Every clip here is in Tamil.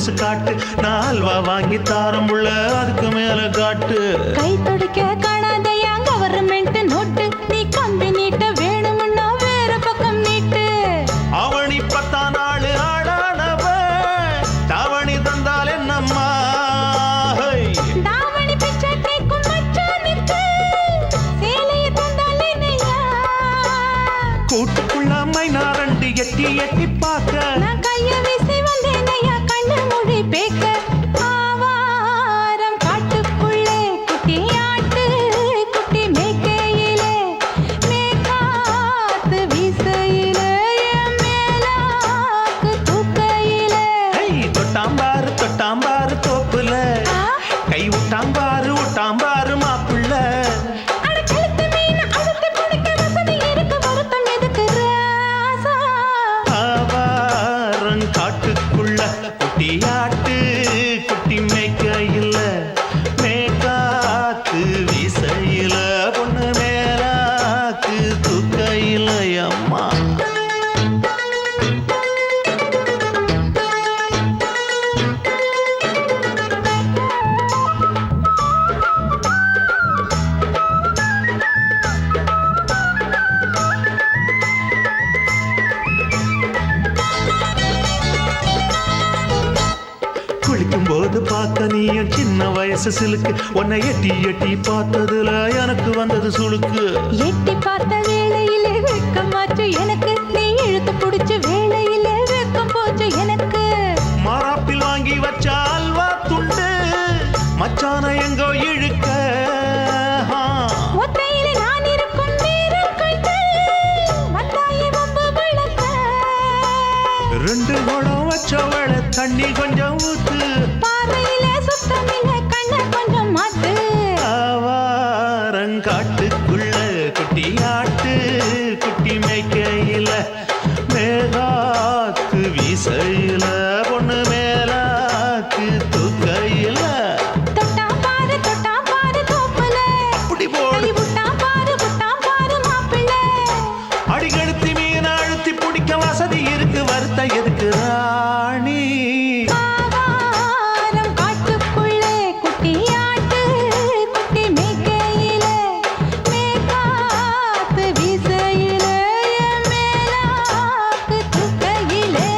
மனசு காட்டு நான் அல்வா வாங்கி தாரம் உள்ள அதுக்கு மேல காட்டு கை துடிக்க காணாதையா கவர்மெண்ட் நோட்டு நீ கம்பி நீட்ட வேணும்னா வேற பக்கம் நீட்டு அவனி 10 நாள் ஆடானவ தாவணி தந்தால் என்னம்மா தாவணி பிச்சை கேக்கும் மச்சானுக்கு சேலைய தந்தால் என்னையா கூட்டுக்குள்ள மைனாரண்டு எட்டி எட்டி பார்க்க நான் கைய வீசி வந்தேனையா கண்ணு மொழி பேக்க ஆவாரம் காட்டுக்குள்ளே குட்டி ஆட்டு குட்டி மேய்க்கையிலே மேக்காத்து வீசையிலே மேலாக்கு தூக்கையிலே தொட்டாம்பாரு தோப்புல கை விட்டாம்பாரு மாப்பிள்ள அட கழுத்து மீன் அழுத்து குடிக்க வசதி இருக்கு வருத்தம் எதுக்கு ராசா ஆவாரம் காட்டுக்குள்ள குட்டியாட்டு குட்டி மேய்க்கையில மேக்காத்து வீசையில பொண்ணு மேலாக்கு தூக்கையில அம்மா குளிக்கும் போது பார்த்த நீயும் சின்ன வயசு சிலுக்கு உன்னை எட்டி எட்டி பார்த்ததுல எனக்கு வந்தது சுளுக்கு எட்டி பார்த்த வேளையிலே வெட்கமாச்சு எனக்கு நீ இழுத்து புடிச்ச வேளையிலே வெட்கம் போச்சு எனக்கு மாறாப்பில் வாங்கி வச்ச அல்வா துண்டு மச்சான எங்கோ இழுக்க ஒத்தையிலே நான் இருக்கும் நேரம் கண்டு வந்தாயே வம்பு விளக்க 2 குடம் வச்சவள தண்ணி கொஞ்சம் ஊத்து பார்வையிலே சுத்தமில்லை கண்ண கொஞ்சம் மாத்து ஆவாரங்காட்டுக்குள்ள குட்டியாட்டு குட்டி மேய்க்கையில மேலாக்கு வீசையில பொண்ணு மேலாக்கு தூக்கையில தொட்டாம் பாரு தோப்புல அப்படி போடு கை விட்டாம் பாரு மாப்பிள்ளை அடிகழுத்தி மீன் அழுத்தி பிடிக்க வசதி இருக்கு வருத்த எதுக்கு ராணி ஆவாரம் காட்டுக்குள்ளே குட்டி ஆட்டு குட்டி மேய்க்கையிலே மேக்காத்து வீசையிலே மேலாக்கு தூக்கையிலே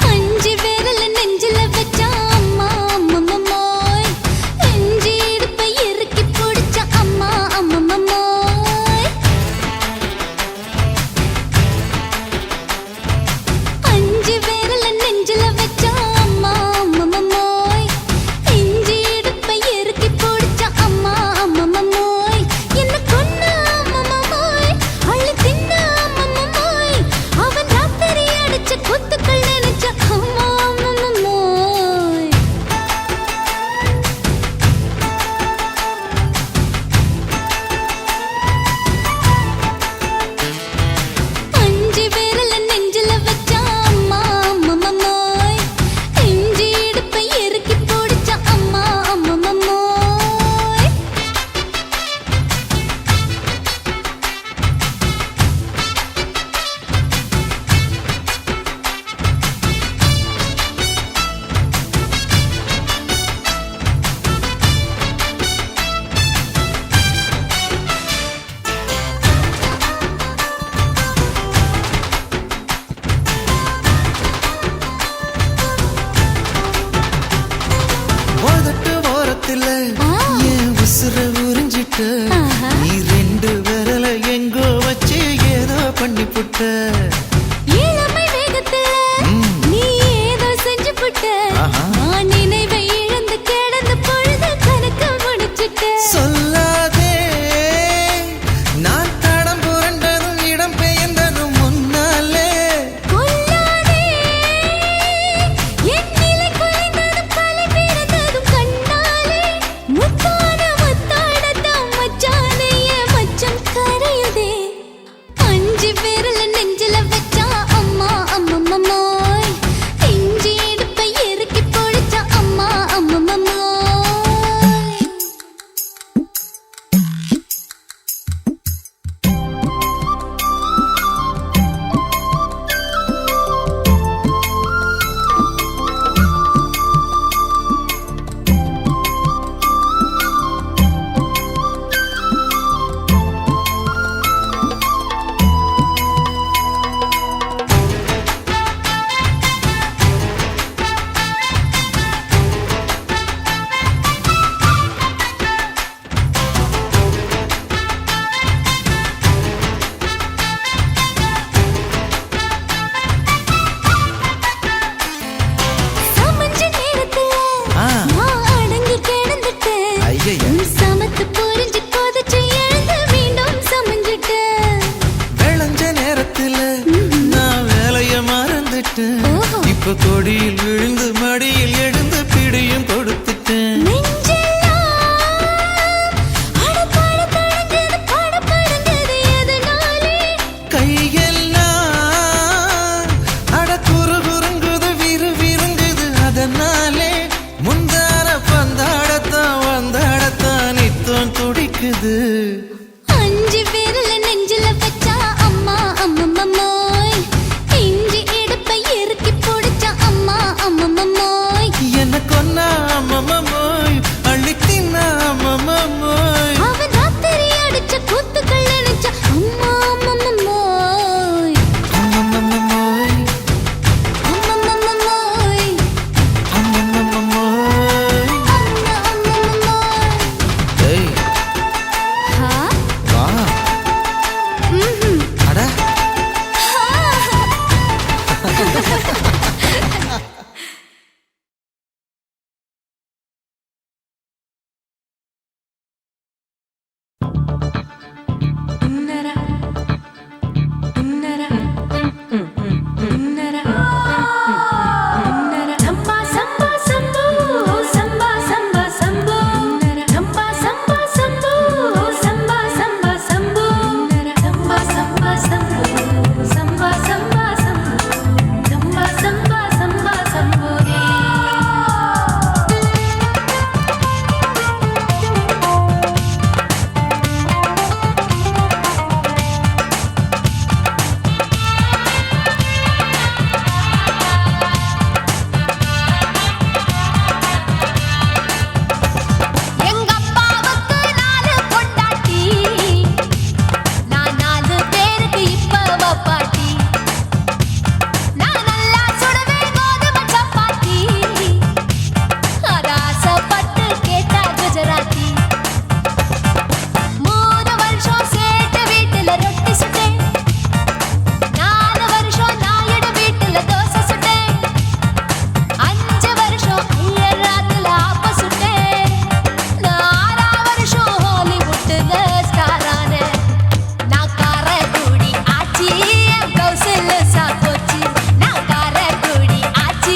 அஞ்சு விரல் நெஞ்சில வச்சா அம்மா அம்மம்மோய் அஞ்சு இடுப்பை இறுக்கி பிடிச்சா அம்மா அம்மம்மோய் அஞ்சு விரல் நெஞ்சில வச்சா அம்மா அம்மம்மோய் அஞ்சு இடுப்பை இறுக்கி பிடிச்சா அம்மா அம்மம்மோய் என்ன கொன்னா அம்மம்மோய் அள்ளி தின்னா அம்மம்மோய் அவன் ராத்திரி அடிச்ச குத்துக்கள் நினைச்ச அம்மா அம்மம்மோய் அஞ்சு விரல் நெஞ்சில வச்சா அம்மா அம்மம்மோய் அஞ்சு இடுப்பை இறுக்கி பிடிச்சா அம்மா அம்மம்மோய் உதட்டு ஓரத்துல என் உசுர உறிஞ்சிட்ட நீ 2 விரல எங்கோ வச்சு ஏதோ பண்ணி புட்ட இளமை வேகத்துல நீ ஏதோ செஞ்சு புட்ட நான் நினைவை இழந்து கிடந்த பொழுது கணக்க வந்துட்டேன் இப்ப கொடியில் விழுந்து மடியில் எழுந்து பிடியும் கொடுத்துட்டேன் கையெல்லாம் அட குறுகுறுங்குது விறுவிறுங்குது அதனாலே முந்தான பந்தாடத்தான் வந்தாடத்தான் நித்தம் துடிக்குது அஞ்சு பேர்ல நெஞ்சில வச்சா அம்மா அம்மம்மோய் இஞ்சி இடுப்பை இறுக்கி பிடிச்சா அம்மா அம்மம்மோய் என்ன கொன்னா அம்மம்மோய் அள்ளி தின்னா அம்மம்மோய் அவன் ராத்திரி அடிச்ச கூத்துக்கள் நினைச்ச அம்மா அம்மம்மோய் அம்மம்மோய் அம்மம்மோய் அம்மம்மோய் அம்மம்மோய் ஏய் ஹா வா ம்ஹும் அட சம்பா சம்பா சம்போ சம்பா சம்பா சம்போ சம்பா சம்பா சம்போ சம்பா சம்பா சம்போ சம்பா சம்பா சம்போ சம்பா சம்பா சம்போ சம்பா சம்பா சம்பா சம்போ எங்க அப்பாவுக்கு 4 பொண்டாட்டி நான் 4 பேருக்கு இப்ப பாட்டி நான் நல்லா சுடுவேன் கோதுமை சப்பாத்தி ஆசைப்பட்டு கேட்டா குஜராத்தி 3 வருஷம் சேட்டு வீட்டுல ரொட்டி சுட்டேன் 4 வருஷம் நாயுடு வீட்டுல தோசை சுட்டேன் 5 வருஷம் ஐயராத்துல ஆப்ப சுட்டேன் நான் 6 வருஷம் ஹாலிவுட்ல ஸ்டாரான நான் காரக்குடி ஆச்சி என் பிளவுஸ்ல சாப்போச்சு நான் காரக்குடி ஆச்சி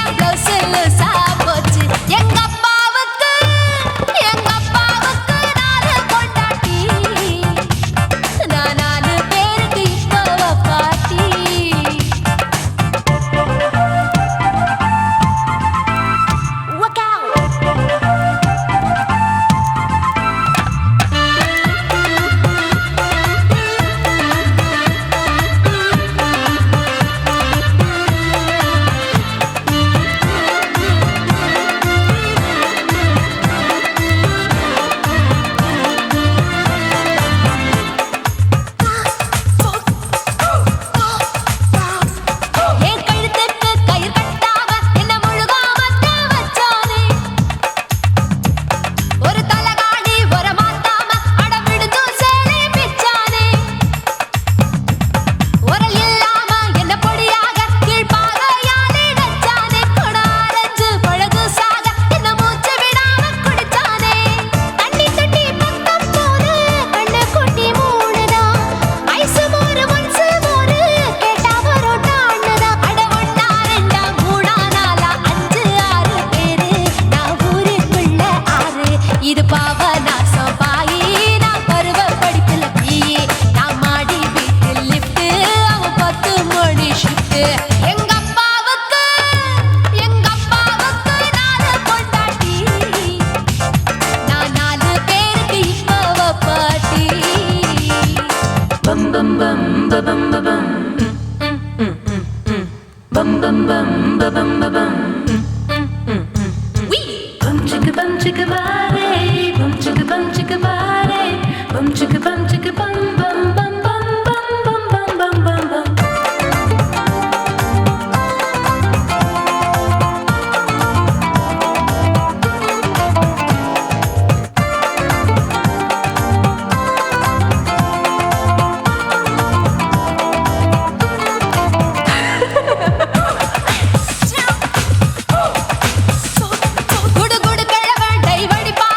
என் பிளவுஸ்ல சாப்போச்சு எங்க அப்பாவுக்கு 4 பொண்டாட்டி நான் 4 பேருக்கு இப்ப பாட்டி Look out! என் கழுத்துக்கு கயிறு கட்டாம என்ன முழுகாம வச்சானே ஒரு தலகாணி ஒரு மாத்தாம அட விடுது சேலை பிச்சானே உரல் இல்லாம என்ன பொடியாக கீழ்பாகையாலே நச்சானே கொடாரஞ்சு பழகு சாக என்ன மூச்சு விடாம குடிச்சானே தண்ணி தொட்டி பக்கம் போன கண்ணு குட்டி மூடுதா ஐசு மோரு ஒன்சு மோரு கேட்டா பரோட்டா அண்ணதா அட 1 2 3 4 5 6 பேரு நான் ஊருக்குள்ள 6 இது பாவநாசம் பாயி நான் பருவ படிப்புல பிஏ நான் மாடி வீட்டில் லிஃப்ட் அவன் 10 மணி ஷிஃப்ட் எங்க அப்பாவுக்கு 4 பொண்டாட்டி நான் 4 பேருக்கு இப்ப பாட்டி பம் பம் பம் பம் பம் bum bum bum ba bum ba bum wee bum chicka bare bum chicka bare bum chicka bum bum bum bum bum bum bum bum bum குடு குடு கிழவன் டைவடிப்பா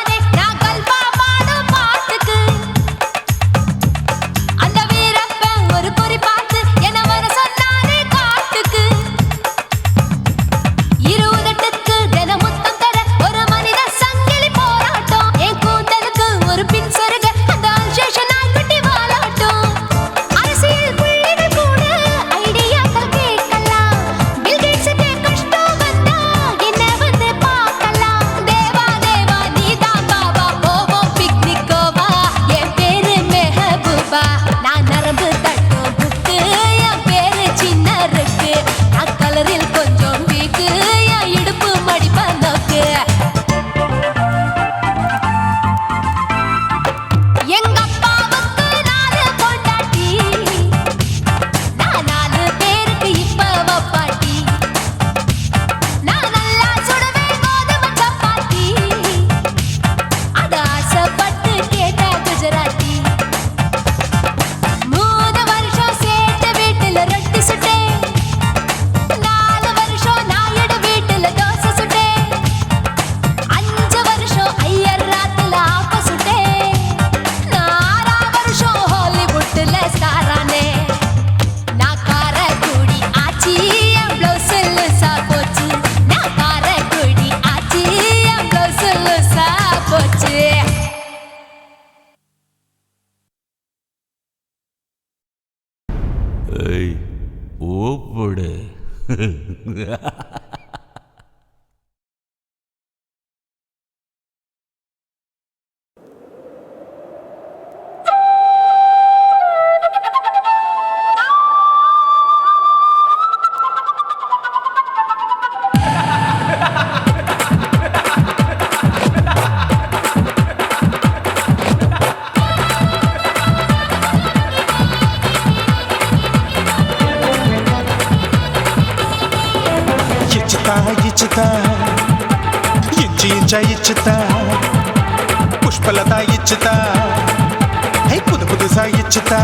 கலரில் கொஞ்சம் வீக்கு என் இடுப்பு மடிப்ப நோக்கு எங்க அப்பாவுக்கு 4 பொண்டாட்டி நான் 4 பேருக்கு இப்ப வப்பாட்டி நான் நல்லா சுடுவேன் கோதுமை சப்பாத்தி அத ஆசைப்பட்டு கேட்ட குஜராத்தி 3 வருஷம் சேர்த்து வீட்டுல ரொட்டி சுட்டேன் 4 வருஷம் நாயுடு வீட்டுல தோசை சுட்டேன் 5 வருஷம் ஐயர் ராத்துல ஆப்ப சுட்டேன் நான் 6 வருஷம் ஹாலிவுட்ல ஸ்டாரானே நான் காரக்குடி ஆச்சி என் ப்ளவுஸ் லூசா போச்சு நான் காரக்குடி ஆச்சி என் ப்ளவுஸ் லூசா போச்சு ஏய் ஓப்படு ఇచ్చుతా ఇచ్చుతా పుష్పలత ఇచ్చుతా புது புதுசா இச்சுதா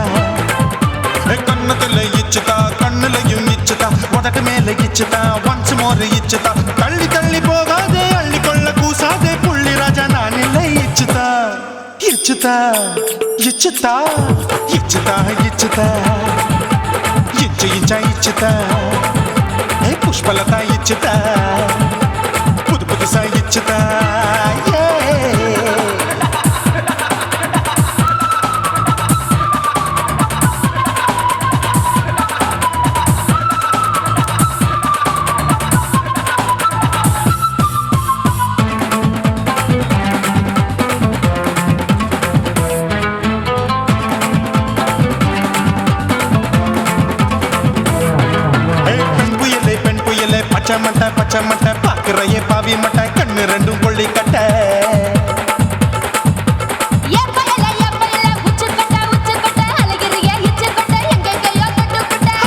கண்ணத்துல இச்சுதா கண்ணுலையும் இச்சுதா உதட்டு மேல இச்சுதா ஒன்ஸ் மோர் இச்சுதா தள்ளி தள்ளி போகாதே அள்ளி கொள்ள கூசாதே புள்ளி ராஜா நான் இல்லை இச்சுதா இச்சுதா இச்சுதா இச்சுதா இச்சுதா இச்சுதா புஷ்பலதா இச்சுதா புது புதுசா இச்சுதா பச்சை மட்டை பாக்குறையே பாவி மட்டை கண்ணு ரெண்டும் கொள்ளி கட்ட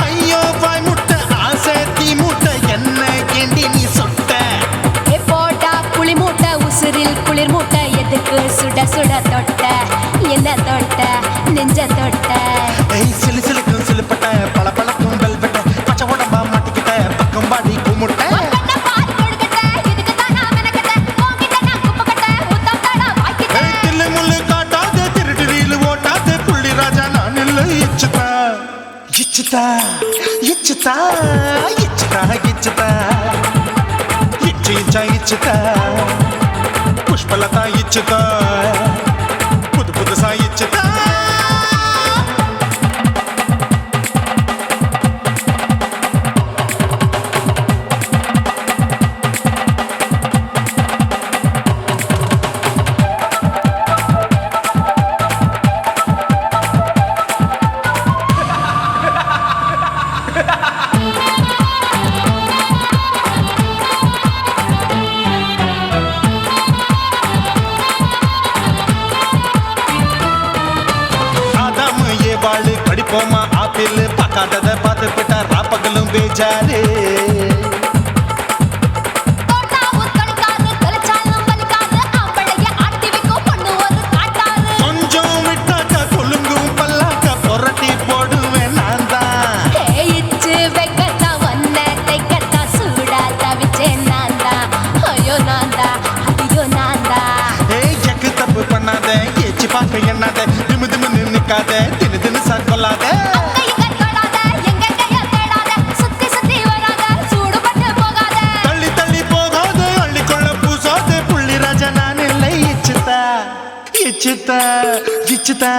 ஐயோ வாய் முட்டை ஆசை தீ முட்டை என்ன கேண்டி நீ சொட்ட போட்டா புளி மூட்டை உசுரில் குளிர் மூட்டை எதுக்கு சுட சுட தொட்ட என்ன தொட்ட நெஞ்ச தொட்ட சிலு சிலுக்கும் சிலுப்பட்ட பல பழக்கும் வெல்வெட்ட பச்சை உடம்பா மாட்டிக்கிட்ட பக்கம் பாடி குமுட்ட இச்சுதா இச்சுதா இச்சுதா இச்சுதா இச்சுதா இச்சுதா புஷ்பலதா இச்சுதா புது புதுசா இச்சுதா படிப்போமா ஆப்பிள் பார்க்காதத பார்த்து விட்டா ராப்பகலும் பேஜாரு கொஞ்சம் விட்டாக்க கொலுங்கும் பல்லாக்க புரட்டி போடுவேன் நான் தான் எக்கு தப்பு பண்ணாத ஏச்சு பார்க்க எண்ணாத திமு திமு நிக்காத தினு தினு கொள்ளாத தள்ளி தள்ளி போகாத அள்ளி கொள்ள பூசாத புள்ளி ராஜா நான் இல்லை இச்சுதா இச்சுதா இச்சுதா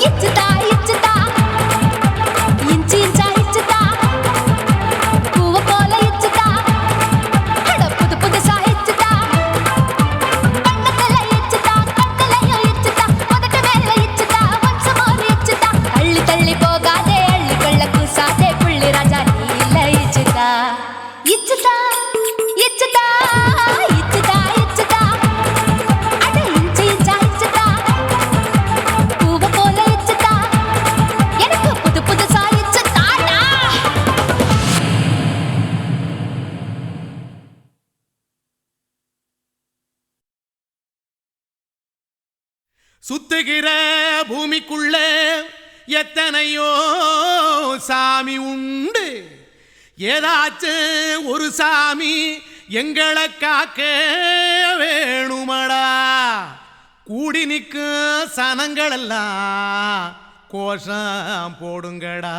இச்சுதா இச்சுதா இஞ்சி இஞ்சா இச்சுதா பூவ போல இச்சுதா புது புதுசா இச்சுதா கண்ணத்துல இச்சுதா கண்ணலையும் இச்சுதா உதட்டு மேல இச்சுதா ஒன்ஸ் மோர் இச்சுதா தள்ளி தள்ளி போகாதே அள்ளி கொள்ள கூசாதே புள்ளி ராஜா நீ இல்லை இச்சுதா இச்சுதா இச்சுதா இச்சுதா இச்சுதா அட இச்சு இச்சா இச்சுதா பூவ போல இச்சுதா எனக்கு புது புதுசா இச்சுதாடா சுத்துகிற பூமிக்குள்ள எத்தனையோ சாமி உண்டு ஏதாச்சும் ஒரு சாமி எங்களை காக்க வேணுமடா கூடி நிற்கும் சனங்களெல்லாம் கோஷம் போடுங்கடா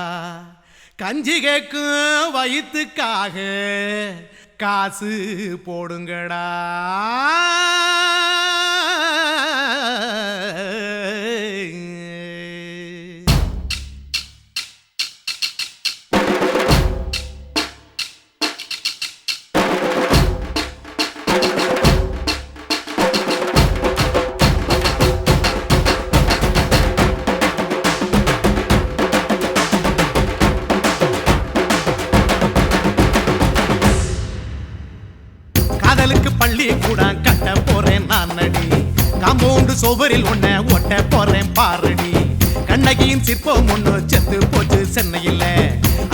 கஞ்சி கேக்கும் வயிற்றுக்காக காசு போடுங்கடா காதலுக்கு பள்ளி கூட கட்ட போறேன் நான் நடி காம்பவுண்டு சுவரில் ஒன்ன ஒட்ட போறேன் பாரடி கண்ணகியின் சிற்பம் ஒண்ணு செத்து போச்சு சென்னையில்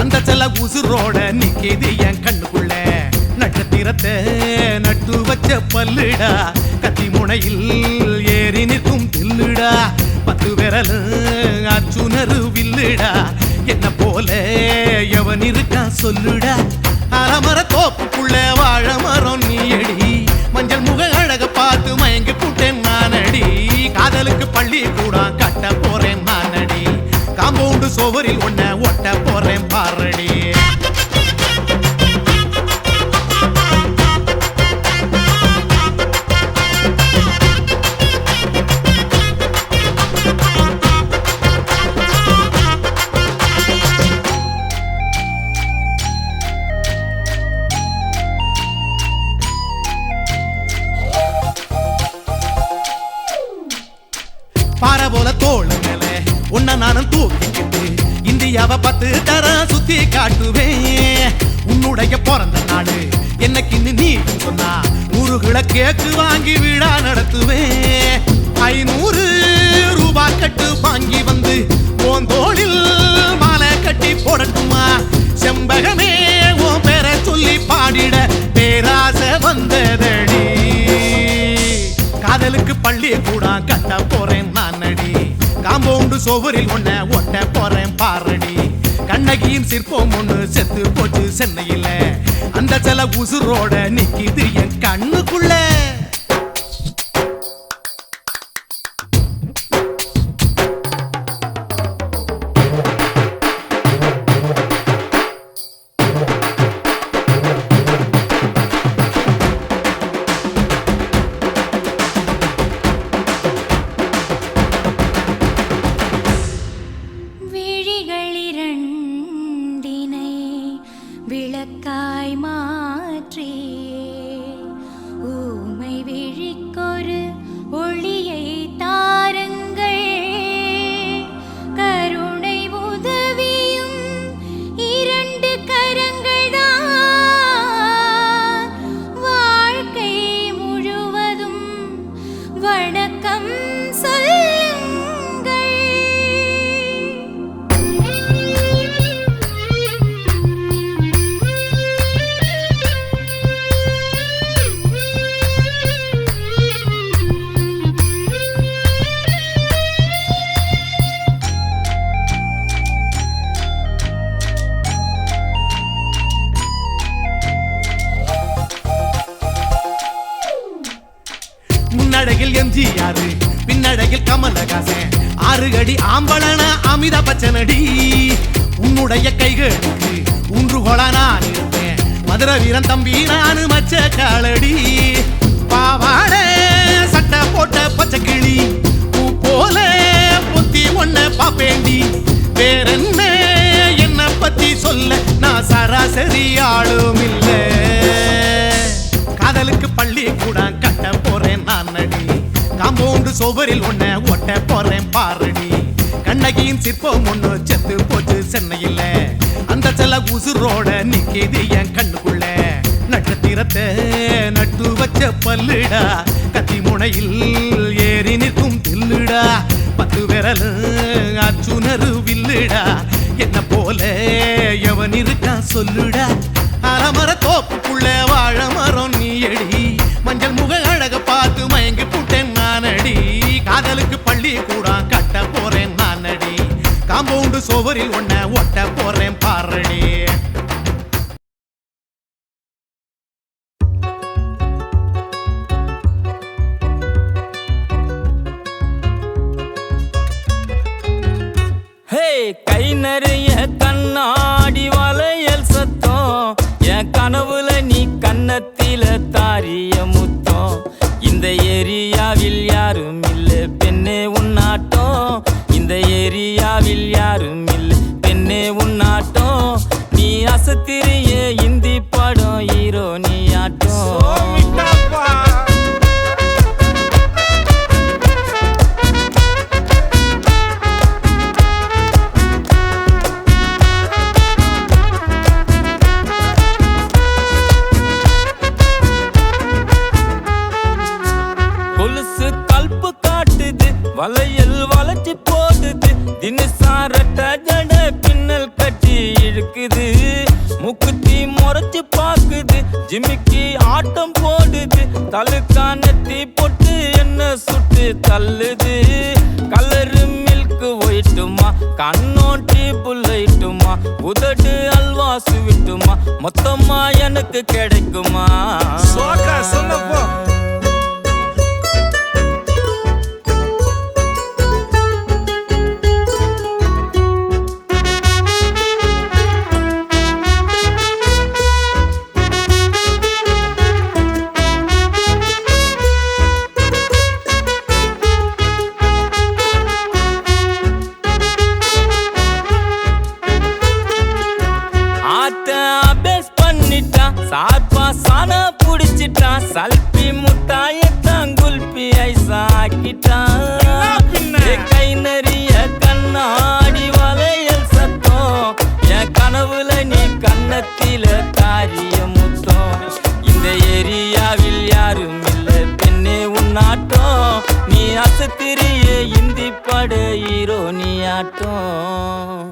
அந்த செல்ல உசுரோட நிக்கிது என் கண்ணுக்குள்ள நட்சத்திரத்தை நட்டு வச்ச பல்லுடா கத்தி முனையில் ஏறி நிற்கும் தில்லுடா 10 விரல் அச்சுணரு வில்லுடா என்ன போல எவன் இருக்கா சொல்லுடா அலமர தோப்புக்குள்ள வாழ மரம் நீயடி மஞ்சள் முக அழக பார்த்து மயங்கி புட்டேன் நானடி காதலுக்கு பள்ளி கூட கட்ட போறேன் நானடி காம்பவுண்டு சுவரில் ஒன்ன ஒட்ட போறேன் பாரடி பாறை போல தோளு மேல உன்ன நானும் தூக்கிக்கிட்டு இந்தியாவை 10 தரம் சுத்தி காட்டுவேன் உன்னுடைய பிறந்த நாடு என்னைக்குன்னு நீ சொன்னா 100 கிலோ கேக்கு வாங்கி விழா நடத்துவேன் 500 ரூபாய் கட்டு வாங்கி வந்து உன் தோளில் மாலை கட்டி போடட்டுமா செம்பகமே உன் பேரை சொல்லி பாடிட பேராசை வந்ததடி காதலுக்கு பள்ளி கூட கட்ட போறேன் நானடி காம்பவுண்டு சுவரில் ஒன்ன ஒட்ட போறேன் பாரடி கண்ணகியின் சிற்பம் ஒண்ணு செத்து போச்சு சென்னையில் அந்த சில உசுரோட நிக்கிது என் கண்ணுக்குள்ள விழிகளிரண்டினை விளக்காய் மாற்றி ஊமை விழிக்கொரு ஒளியை தாருங்கள் கருணை உதவியும் 2 கரங்கள்தான் வாழ்க்கை முழுவதும் வணக்கம் சொல்லுங்கள் முன்னழகில் எம்ஜிஆர் பின்னழகில் கமலஹாசன் 6 அடி ஆம்பளன அமிதாப் பச்சனடி உன்னுடைய கைகளுக்கு ஊன்றுகோலா நான் இருப்பேன் மதுரை வீரன் தம்பி நானு மச்ச காலடி பாவாட சட்டை போட்ட பச்சை கிளி பூ போல பொத்தி ஒன்ன பாப்பேண்டி வேறென்ன என்ன பத்தி சொல்ல நான் சராசரி ஆளும் இல்ல காதலுக்கு பள்ளி கூட கட்ட போறேன் நானடி காம்பவுண்டு சுவரில் ஒன்ன ஒட்ட போறேன் பாரடி கண்ணகியின் சிற்பம் ஒண்ணு செத்து போச்சு சென்னையில் அந்த செல்ல உசுரோட நிக்கிது என் கண்ணுக்குள்ள கணத்தை நட்டு வச்ச பல்லுடா கத்தி முனையில் ஏறி நிற்கும் தில்லுடா 10 விரல் அச்சுணரு வில்லுடா என்ன போல எவன் இருக்கா சொல்லுடா அலமர தோப்புக்குள்ள வாழ மரம் நீயடி மஞ்சள் முக அழக பார்த்து மயங்கி புட்டேன் நானடி காதலுக்கு பள்ளி கூட கட்ட போறேன் நானடி காம்பவுண்டு சோவரில் ஒன்ன ஒட்ட போறேன் பாரடி கை நிறைய கண்ணாடி வளையல் சத்தம் என் கனவுல நீ கன்னத்தில தாரிய முத்தம் இந்த ஏரியாவில் யாரும் இல்ல பெண்ணே உன்னாட்டம் இந்த ஏரியாவில் யாரும் இல்ல பெண்ணே உன்னாட்டம் நீ அசத்திரிய இந்தி படம் ஹீரோ நீ ஆட்டம் வளையல் வளைச்சி போடுது தினசாரட்ட ஜட பின்னல் கட்டி இழுக்குது முக்குத்தி முறைச்சு பாக்குது ஜிமிக்கி ஆட்டம் போடுது தலுக்கானத்தி பொட்டு என்ன சுட்டு தள்ளுது கலரு மில்க் ஒயிட்டுமா கண்ணோட்டி புல்லைட்டுமா உதடு அல்வா சுவிட்டுமா மொத்தமா எனக்கு கிடைக்குமா சொன்னப்போ சார்பா சானா புடிச்சிட்டான் சல்பி முட்டாயத்தான் குல்பி ஐசாக்கிட்டான் கை நிறைய கண்ணாடி வளையல் சத்தம் என் கனவுல நீ கன்னத்தில தாரிய முத்தம் இந்த ஏரியாவில் யாரும் இல்ல பெண்ணே உன்னாட்டம் நீ அசத்திரிய இந்தி பட ஹீரோ நீ ஆட்டம்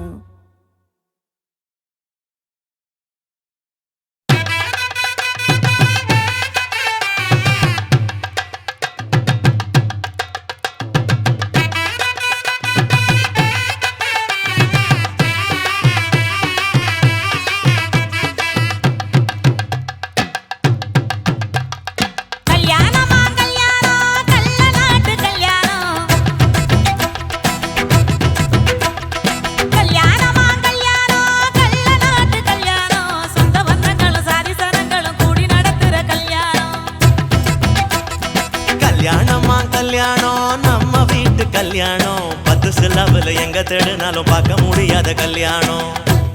கல்யாணம் 10 சிலவுல எங்க தேடினாலும் பார்க்க முடியாத கல்யாணம்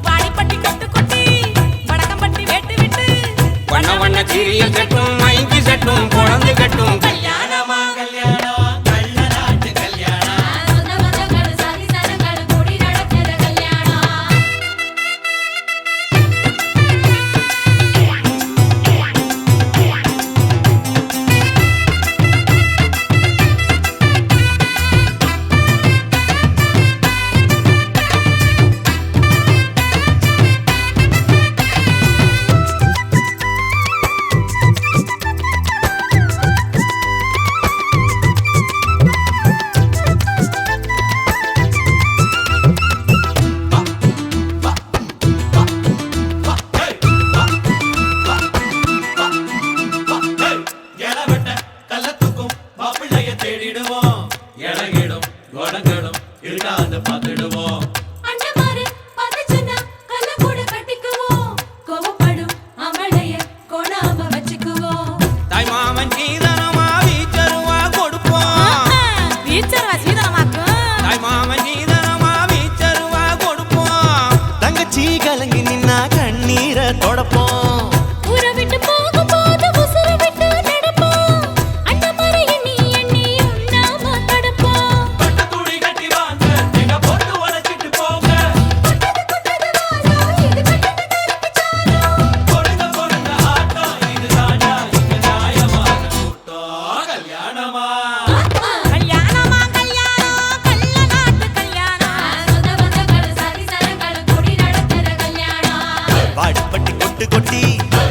வாடிப்பட்டி கட்டு கொட்டி வடக்கம்பட்டி வெட்டு விட்டு வண்ண வண்ண சீரியல் கட்டும் மைக்கி சட்டும் குழந்தை கட்டும் கல்யாணமா கல்யாணம் கள்ளநாட்டு கல்யாணம் சொந்த பந்தங்கள் சாதி சனங்கள் கூடி நடக்கிற கல்யாணம்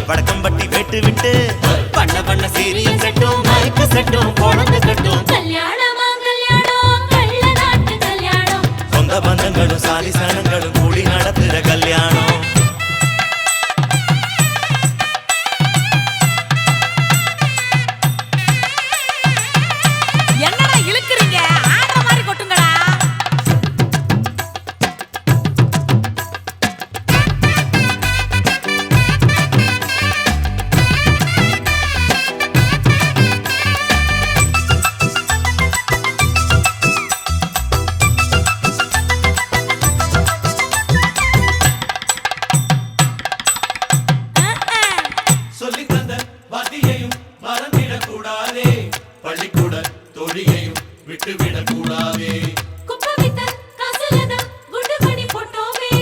வடக்கம்பட்டி வெட்டு விட்டு பண்ண பண்ண சீரியல் செட்டும் மைக்கு செட்டும் குழந்தை கட்டும் கல்யாணமா கல்யாணம் கள்ள நாட்டு கல்யாணம் சொந்த பந்தங்களும் சாதி சனங்களும் கூடி நடத்துற கல்யாணம் என்னடா இழுக்குறீங்க ஆடுற மாதிரி கொட்டுங்கடா சொல்லித் தந்த வாத்தியையும் மறந்திடக்கூடாதே பள்ளிக்கூட தொழியையும் விட்டுவிடக்கூடாதே குப்பை வித்த காசுலதா குண்டு மணி போட்டோமே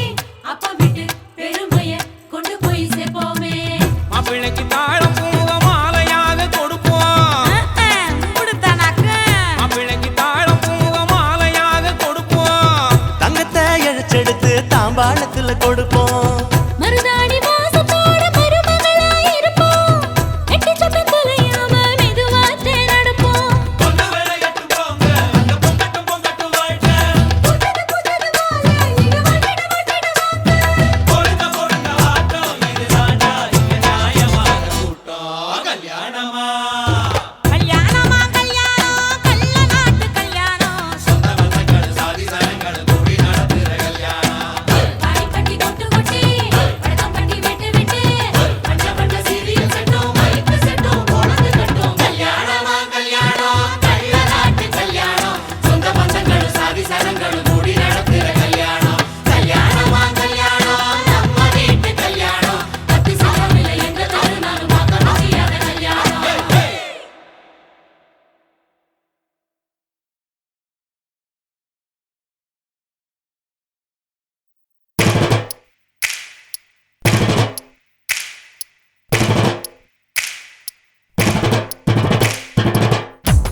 அப்பா விட்டு பெருமைய கொண்டு போய் சேர்ப்போமே மாப்பிள்ளைக்கு தாழம் பூவ மாலையாக கொடுப்போம் மாப்பிள்ளைக்கு தாழம் பூவ மாலையாக கொடுப்போம் தங்கத்தை இழைச்செடுத்து தாம்பாளத்துல கொடுப்போம் மருதாணி வாசத்தோட மருமகளா இருப்போம் எட்டி சத்தம் தொலையாம மெதுவாத்தே நடப்போம் கொண்டு விளையாட்டு போங்க அங்க பொங்கட்டும் பொங்கட்டும் வாழ்க்கை புதது வாழை இது வட்டிட பொருந்த பொருந்த ஆட்டம் இது தாண்டா இங்க நியாயமான கூட்டம் கல்யாணமா கல்யாணமா கல்யாணம் கள்ள நாட்டு கல்யாணம் சொந்த பந்தங்கள் சாதி சனங்கள் கூடி நடத்துற கல்யாணம் பாடி கட்டி கொட்டு கொட்டி வடக்கம் கட்டி வெட்டு விட்டு பண்ண பண்ண சீரியல் செட்டும் மைக்கு செட்டும் குழந்தை கட்டும் கல்யாணமா கல்யாணம் கள்ள நாட்டு கல்யாணம் சொந்த பந்தங்களும் சாதி சனங்களும் கூடி நடத்துற கல்யாணம் கல்யாணமா கல்யாணம் நம்ம வீட்டு கல்யாணம் பத்து சாதம் இல்லை எங்க தருணாலும் பார்க்க முடியாத கல்யாணம்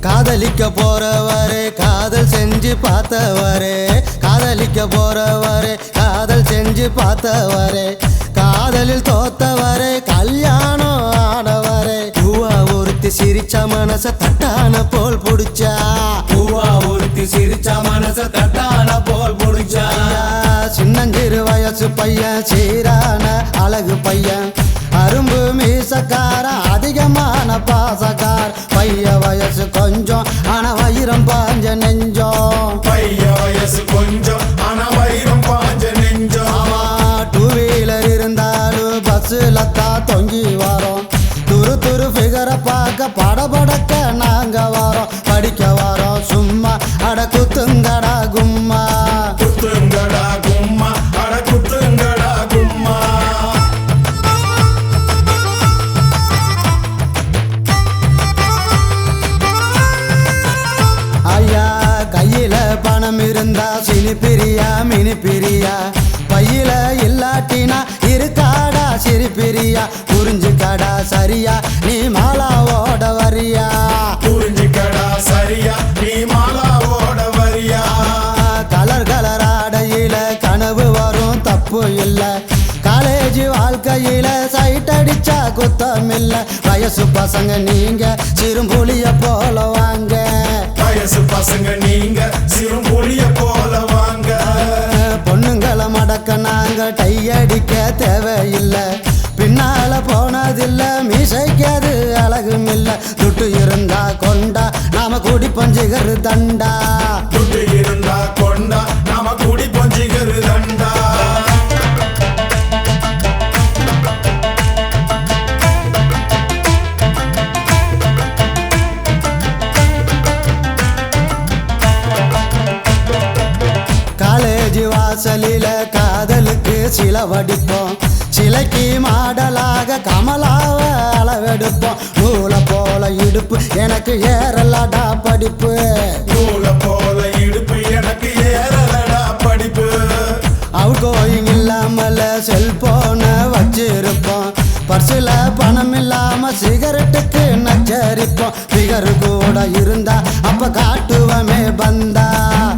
காதலிக்க போறவரே காதல் செஞ்சு பார்த்தவரே காதலிக்க போறவரே காதல் செஞ்சு பார்த்தவரே காதலில் தோத்தவரே கல்யாணம் ஆனவரே பூவா ஒருத்தி சிரிச்ச மனச தட்டான போல் புடிச்சா பூவா ஒருத்தி சிரிச்ச மனச தட்டான போல் புடிச்சா சின்னஞ்சிறு வயசு பையன் சீரான அழகு பையன் அரும்பு மீசக்கார அதிகமான பாசக்கார் பைய வயசு கொஞ்சம் ஆனா வைரம் பாஞ்ச நெஞ்சம் பைய வயசு கொஞ்சம் ஆனா வைரம் பாஞ்ச நெஞ்சம் டூ வீலர் இருந்தாலும் பஸ்ஸுல தான் தொங்கி வரோம் துரு துரு ஃபிகரை பார்க்க படபடக்க நாங்க வரோம் படிக்க வரோம் சும்மா அட குத்துங்கடா கும்மா குத்துங்கடா கும்மா அட குத்துங்கடா கும்மா ஐயா கையில பணம் இருந்தா சினி பிரியா மினி பிரியா பையில இல்லாட்டினா இருக்காடா சிரி பிரியா புரிஞ்சுக்காடா சரியா நீ மாலாவோட வரியா புரிஞ்சுக்கடா சரியா நீ மாலாவோட வரியா கலர் கலர் ஆடையில கனவு வரும் தப்பு இல்ல காலேஜ் வாழ்க்கையில சைட் அடிச்சா குத்தம் இல்ல வயசு பசங்க நீங்க சிறும்புலிய போல வாங்க வயசு பசங்க நீங்க சிறுபுலிய போல வாங்க பொண்ணுங்களை மடக்க நாங்க டையடிக்க தேவையில்லை பின்னால போனதில்ல மீசைக்காது அழகும் இல்ல துட்டு இருந்தா கொண்டா நாம கூடி பஞ்சுகரு தண்டா துட்டு இருந்தா கொண்டா நாம கூடி பஞ்சிகரு தண்டா காலேஜ் வாசலில காதலுக்கு சில வடிப்போம் சிலைக்கு மாடலாக கமலாவ அளவெடுப்போம் நூலை போல இடுப்பு எனக்கு ஏறலடா படிப்பு நூலை போல இடுப்பு எனக்கு ஏறலடா படிப்பு அவுட் கோயிங் இல்லாமல செல்போன வச்சிருப்போம் பர்சில் பணம் இல்லாம சிகரெட்டுக்கு நச்சரிப்போம் பிகர் கூட இருந்தா அப்ப காட்டுவமே பந்தா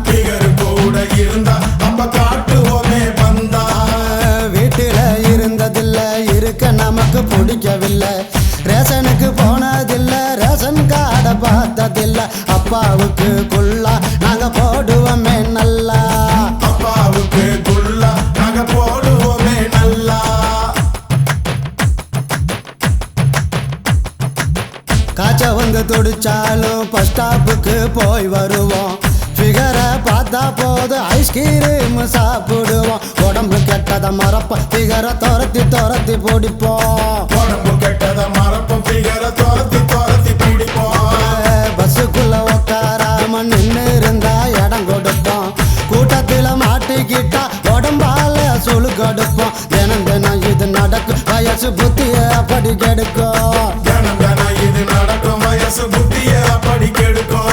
பிகர் கூட இருந்தா அப்ப காட்டுவோமே பந்தா வீட்டுல இருந்ததில்ல இருக்க நமக்கு அவளுக்கு பிடிக்கவில்லை ரேஷனுக்கு போனதில்லை ரேஷன் கார்டை பார்த்ததில்லை அப்பாவுக்கு குள்ளா நாங்க போடுவோமே நல்லா அப்பாவுக்கு குள்ளா நாங்க போடுவோமே நல்லா காய்ச்ச வந்து துடிச்சாலும் பஸ் ஸ்டாப்புக்கு போய் வருவோம் ஃபிகரை பார்த்தா போது ஐஸ்கிரீம் சாப்பிடுவோம் உடம்பு கெட்டதை மறப்போம் ஃபிகரை துரத்தி பிடிப்போம் உடம்பு கெட்டதை மறப்போம் ஃபிகரை துரத்தி பிடிப்போம் பஸ்ஸுக்குள்ள உட்காராம நின்று இருந்தா இடம் கொடுப்போம் கூட்டத்தில் மாட்டிக்கிட்டா உடம்பால சுழு கொடுப்போம் தினம் தினம் இது நடக்கும் வயசு புத்திய அப்படி கெடுக்கும் தினம் தினம் இது நடக்கும் வயசு புத்திய அப்படி கெடுக்கும்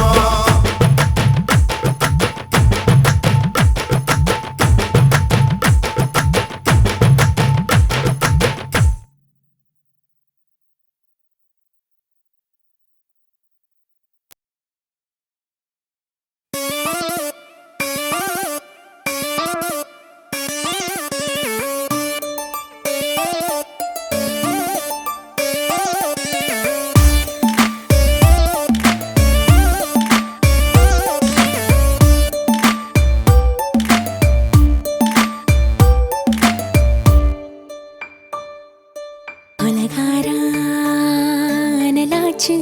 கொலகாரானலாச்சு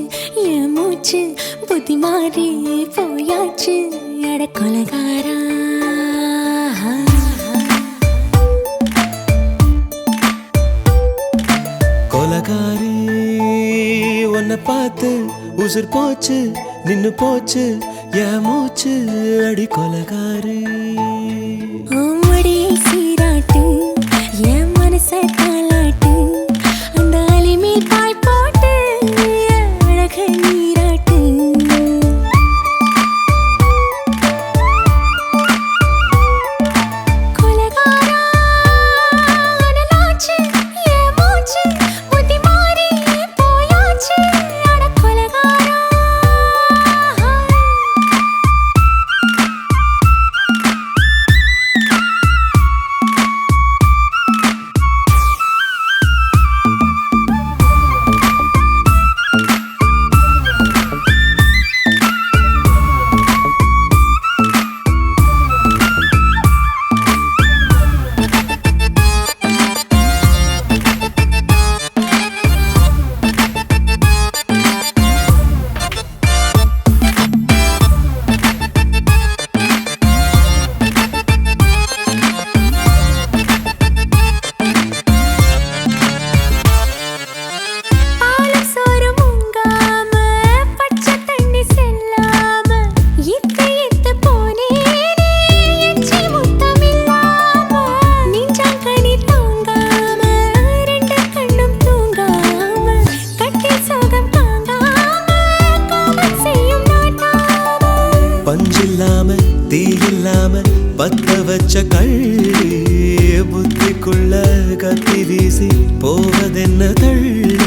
என் மூச்சு புத்தி மாறி போயாச்சு எட கொலகாரா கொலகாரி உன்னை பார்த்து உசுர் போச்சு நின்னு போச்சு என் மூச்சு அடி கொலகாரி ஆமடி சீராட்டு என் மனச தாளாட்டு அந்த அலிமேல் பாய் போட்டு அழக நீராட்டு கொலகாரா அனலாச்சு என் மூச்சு புத்தி மாறி போயாச்சு அட கொலகாரா பத்த வச்ச கள்ளி புத்திக்குள்ள கத்தி வீசி போவதென்ன தள்ளி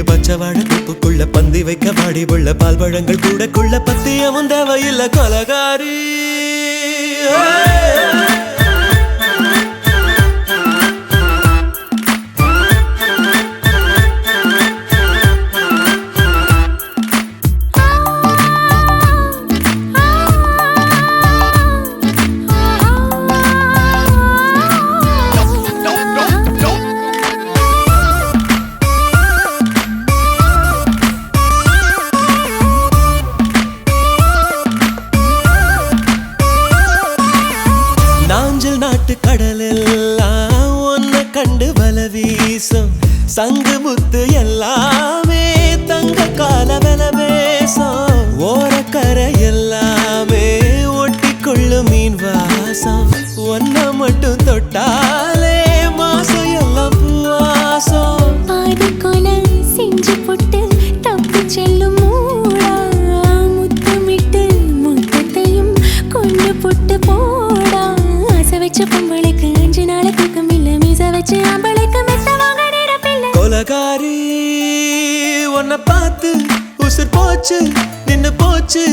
பச்சவாட குப்புக்குள்ள பந்தி வைக்க வாடி உள்ள பால் பழங்கள் கூடக்குள்ள பத்தியமும் தேவையில்லை கொலகாரி கடலெல்லாம் ஒன்ன கண்டு வல வீசும் சங்கு முத்து எல்லாமே தங்க கால வெல பேசும் ஓரக்கரை எல்லாமே ஒட்டிக்கொள்ளும் மீன் வாசம் ஒன்ன மட்டும் தொட்டாலே மாசம் எல்லாம் பூவாசம் பாதி கொலை செஞ்சு போட்டு தப்பு செல்லும் மூடா முத்தமிட்டு முத்தத்தையும் கொண்டு போட்டு போடா வச்ச பொம்பளைக்கு 5 நாள் தூக்கம் இல்ல மீச வச்சு ஆம்பளைக்கு மெத்த வாங்க நிரப்பில்ல கொலகாரி உன்னை பார்த்து உசுர் போச்சு நின்னு போச்சு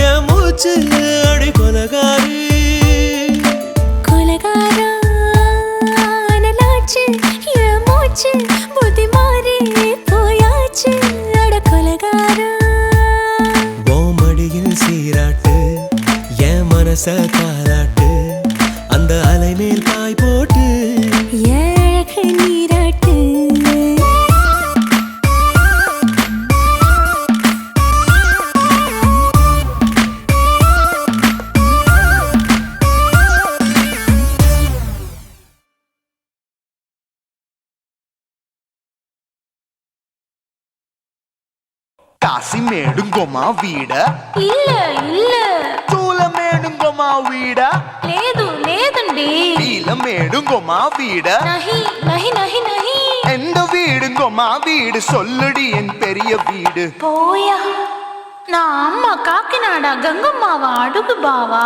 என் மூச்சு அடி கொலகாரி கொலகாரா அனலாச்சு என் மூச்சு புத்தி மாறி மனச தாலாட்டு அந்த அலை மேல் பாய் போட்டு ஏழகு நீராட்டு కాశీమేడుంగోమా వీడ இல்ல இல்ல తూలమేడుంగోమా వీడ లేదు లేదండి నీలమేడుంగోమా వీడ நஹி நஹி நஹி நஹி எந்த வீடுங்கோமா வீடு சொல்லுடி என் பெரிய வீடு போயா நான் அம்மா காக்கிநாடா கங்கம்மாவா அடுகு பாவா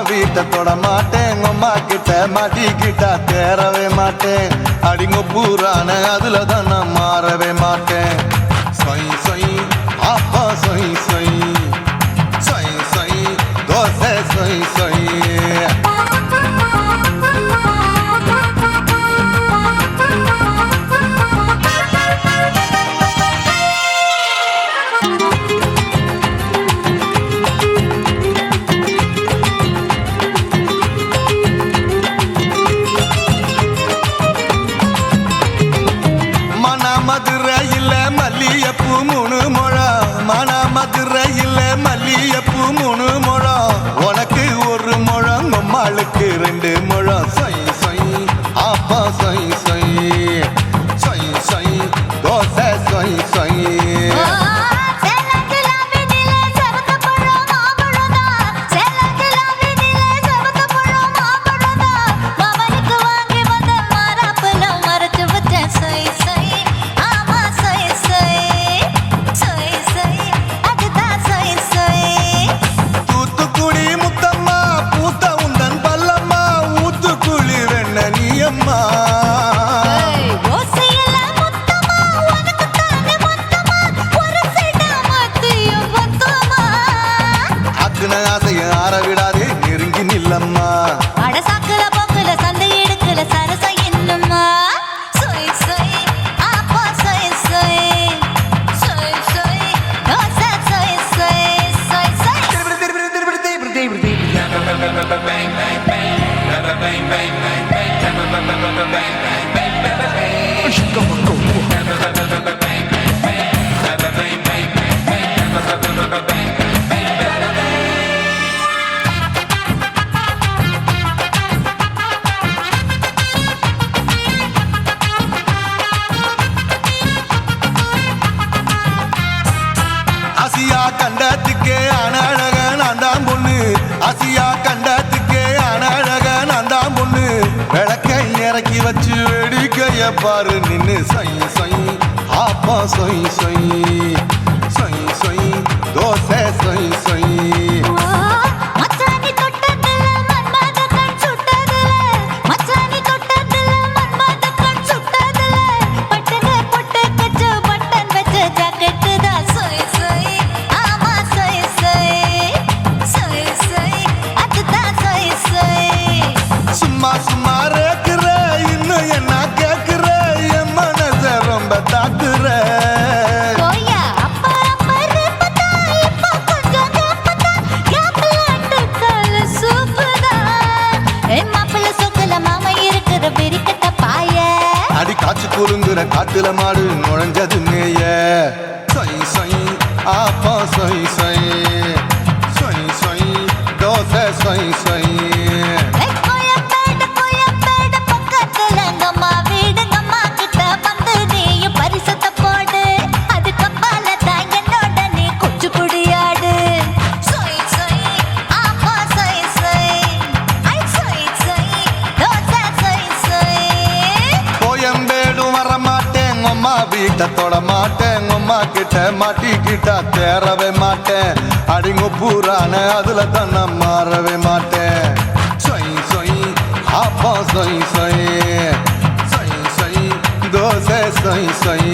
வீட்டை தொட மாட்டேன் அம்மா கிட்ட மாட்டிக்கிட்டா தேரவே மாட்டேன் அடிங்க பூரான அதுல தான் நான் மாறவே மாட்டேன் சொய் சொய் அப்பா சொய் சொய் சொய் சொய் தோசை சொய் சொய் மதுரையில் மல்லியப்பூ 3 முழம் மன மதுரையில் மல்லியப்பூ 3 முழம் உனக்கு 1 முழம் அம்மாளுக்கு 2 முழம் சொய் சொய் அப்பா சொய் சொய் சொய் சொய் தோசை சொய் சொய் ஆரவிடாதே நெருங்கி நில்லம்மா அடசாக்குல போக்குல சந்தை எடுக்கல சரச என்னம்மா சொய் சொய் அப்பா சொய் சொய் சொய் சொய் தோசை சொய் சொய் சொய் சொய் ஆசியா கண்டத்துக்கே அனழக நான் தான் பொண்ணு ஆசியா கண்டத்துக்கே அனழக நான் தான் பொண்ணு விளக்கை இறக்கி வச்சு வேடிக்கைய பாரு நின்னு சொய் சொய் ஆப்பா சொய் சொய் சொய் சொய் தோசை சொய் சொய் சும்மா சும்மா ரேக்குற இன்னும் என்ன கேக்குற என் மனச ரொம்ப தாக்குற அடி காய்ச்சி குறுங்குற காட்டுல மாடு நுழைஞ்சது மேய சொய் சொய் ஆப்பா சொய் சொய் சொய் சொய் தோசை சொய் சொய் வீட்டை தொட மாட்டேன் அம்மா கிட்ட மாட்டிக்கிட்டா தேரவே மாட்டேன் அடிங்க பூரான அதுல தன்னை மாறவே மாட்டேன் சொய் சொய் அப்பா சொய் சொய் சொய் சொய் தோசை சொய் சொய்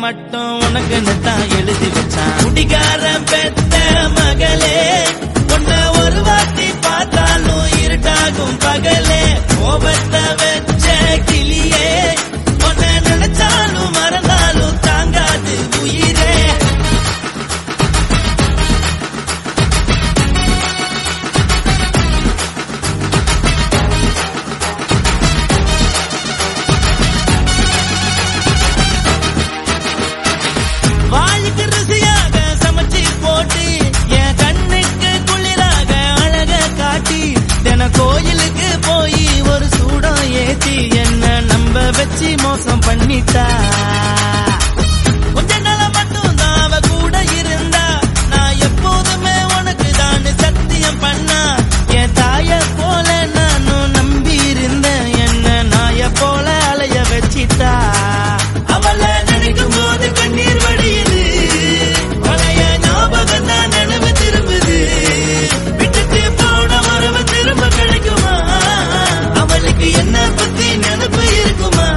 மட்டும் உனக்குன்னு தான் எழுதி வச்சான் குடிகார பெத்த மகளே உன்னை ஒரு வாட்டி பார்த்தாலும் இருட்டாகும் பகலே கோபத்தை வச்ச கிளியே உன்னை நினைச்சாலும் மறந்தாலும் தாங்காது உயிரே கோயிலுக்கு போய் ஒரு சூடம் ஏத்தி என்ன நம்ப வச்சு மோசம் பண்ணிட்டா கொஞ்ச நாள மட்டும் தான் அவ கூட இருந்தா நான் எப்போதுமே உனக்கு தான் சத்தியம் பண்ணா என் தாய போல நானும் நம்பி இருந்தேன் என்ன நாய போல அலைய வச்சிட்டா அவளை நினைக்கும் போது கண்ணீர் வடியுது பழைய ஞாபகம் தான் நினைவு திரும்புது விட்டுட்டு போன உறவு திரும்ப கிடைக்குமா அவளுக்கு என்ன பத்தி நினைப்பு இருக்குமா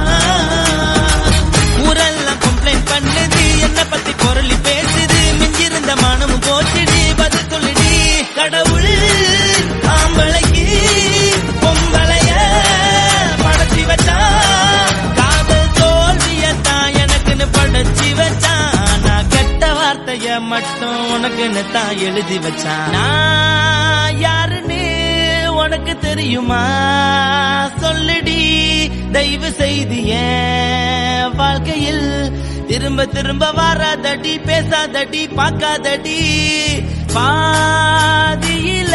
ஊரெல்லாம் கம்ப்ளைண்ட் பண்ணுது என்ன பத்தி பொருளி பேசுது மிஞ்சிருந்த மானமும் போச்சுடி பதில் சொல்லுடி கடவுள் ஆம்பளைக்கு பொம்பளைய படைச்சி வச்சா காதல் தோல்வியத்தான் எனக்குன்னு படைச்சி வச்சா நான் கெட்ட வார்த்தைய மட்டும் உனக்குன்னு தான் எழுதி வச்சான் நான் யாருன்னு உனக்கு தெரியுமா சொல்லுடி தயவு செய்து என் வாழ்க்கையில் திரும்ப திரும்ப வராதடி பேசாதடி பார்க்காதடி பாதியில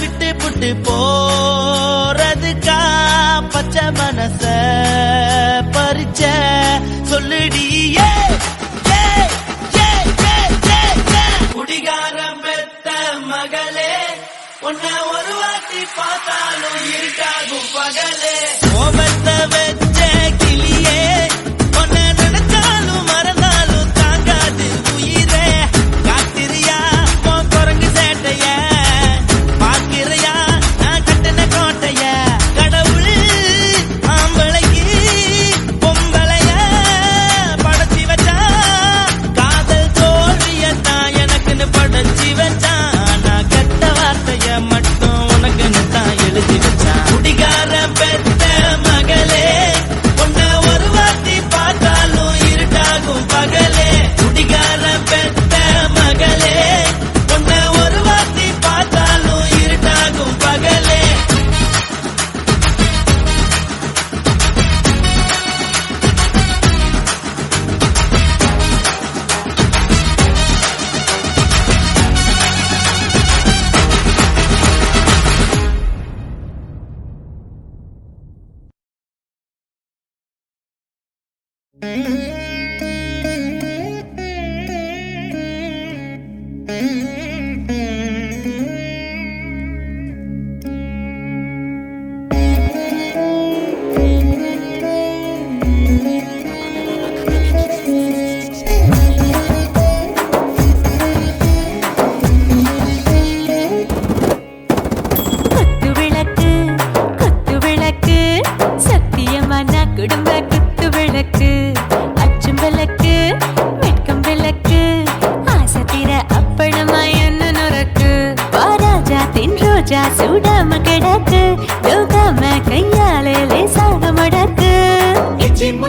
விட்டு புட்டு போறதுக்கா பச்சை மனச பறிச்ச சொல்லுடி குடிகாரம் பெத்த மகளே உன்னை ஒரு வாட்டி பார்த்தாலும் இருட்டாகும் பகலே கோபத்தை வச்ச கிளியே உன்னை நினைச்சாலும் மறந்தாலும் தாங்காது உயிரே காத்திரியா உன் குரங்கு சேட்டைய பார்க்கிறையா நான் கட்டின கோட்டைய கடவுள் ஆம்பளைக்கு பொம்பளைய படைச்சி வச்சா காதல் தோல்வியத்தான் எனக்குன்னு படைச்சி வச்சா நான் கெட்ட வார்த்தைய மட்டும் உனக்குன்னு தான் எழுதி வச்சான் குடிகார பெத்த மகளே உன்னை ஒரு வாட்டி பார்த்தாலும் இருட்டாகும் பகலே குடிகார பெத்த மகளே உன்னை ஒரு வாட்டி பார்த்தாலும் இருட்டாகும் பகலே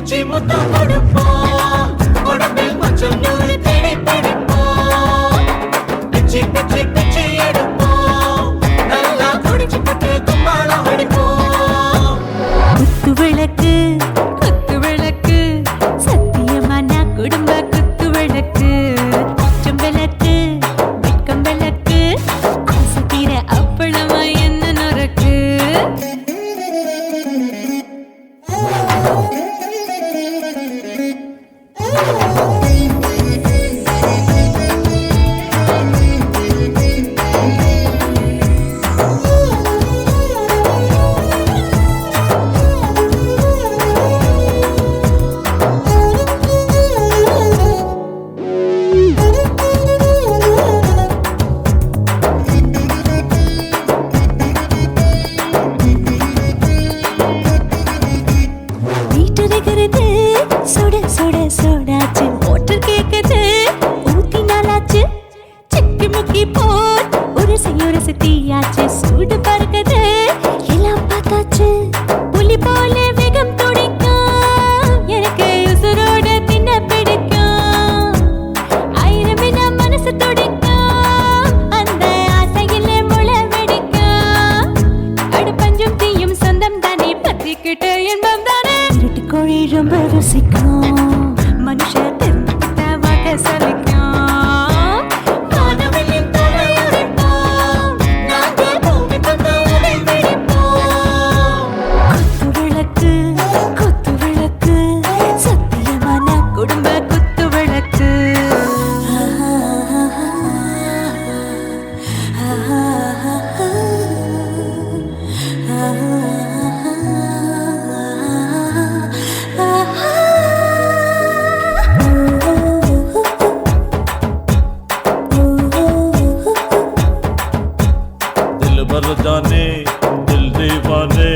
பிச்சி முத்தம் கொடுப்போம் உடம்பில் கொஞ்சம் நூறு தேடி பிடிப்போம் பிச்சி பிச்சி பிச்சி எடுப்போம் நல்லா குடிச்சு பட்டு கும்மாளம் அடிப்போம் குத்து விளக்கு குத்து விளக்கு சத்தியமான குடும்ப குத்து விளக்கு கொஞ்சம் விளக்கு வெட்கம் விளக்கு ஆசை தீர அப்பளமா என்ன நொறுக்கு வீட்டருகிறது சுட சுட சோடாச்சு மோட்டர் கேக்குது ஊத்தி நாளாச்சு சிக்கி முக்கி போர் ஒரு தீயாச்சு சூடு பறக்குது எல்லாம் பார்த்தாச்சு புலி போல வேகம் துடிக்கும் எனக்கு உசுரோட தின்ன பிடிக்கும் ஆயிரம் மனசு துடிக்கும் அந்த ஆசையில முளை வெடிக்கும் அடுப்பஞ்சும் தீயும் சொந்தம் தானே பத்திக்கிட்டு என்பம் தானே இருட்டு கோழி ரொம்ப ருசிக்கும் மனுஷ தெரிஞ்சுக்கிட்ட வாக்க சலிக்கும் வானவெளியின் தலை உடைப்போம் நாங்கள் பூமி தந்த உடை வெடிப்போம் குத்து விளக்கு சத்தியமான குடும்ப குத்து விளக்கு दिल भर जाने दिल दीवाने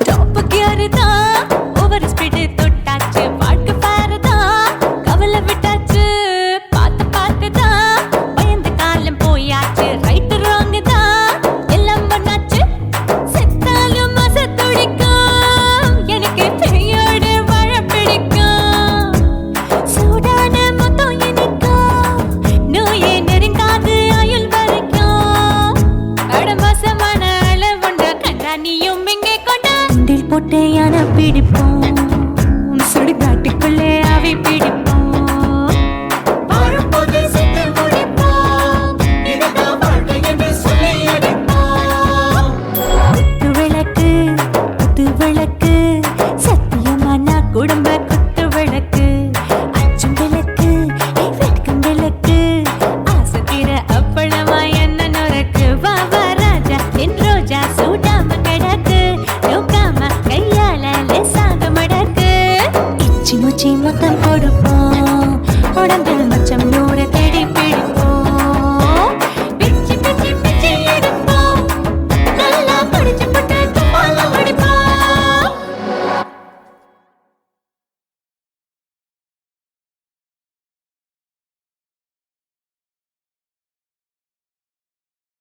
டாப் கியர் தான் ஓவர் ஸ்பீடு தொட்டாச்சு வாழ்க்கை பாரு தான் கவலை விட்டாச்சு பார்த்து தான் பயந்து காலம் போயாச்சு ரைட் ராங் தான் எல்லாம் பண்ணாச்சு செத்தாலும் மச துடிக்கும் எனக்கு பெரியோட வாழ பிடிக்கும் சூடான மொத்தம் எனக்கும் நோயே நெருங்காது ஆயுள் வரைக்கும் அடமசமான அளவுண்ட கண்டா நீயும் இங்கே கொண்டா உண்டில் போட்டு யானை பிடிப்போம் சுடுகாட்டுக்குள்ளே அவை பிடிப்போம் வாழும்போது செத்து முடிப்போம் இதுதான் வாழ்க்கை என்று சொல்லி அடிப்போம் குத்து விளக்கு சத்தியமான குடும்ப குத்து விளக்கு அச்சும் விளக்கு வெட்கம் விளக்கு ஆசை தீர அப்பளமா என்ன நொறுக்கு வா வா ராஜா என் ரோஜா சூடாம கிடக்கு நோக்காம கையால லேசாக மடக்கு இச்சி முச்சி மொத்தம் கொடுப்போம்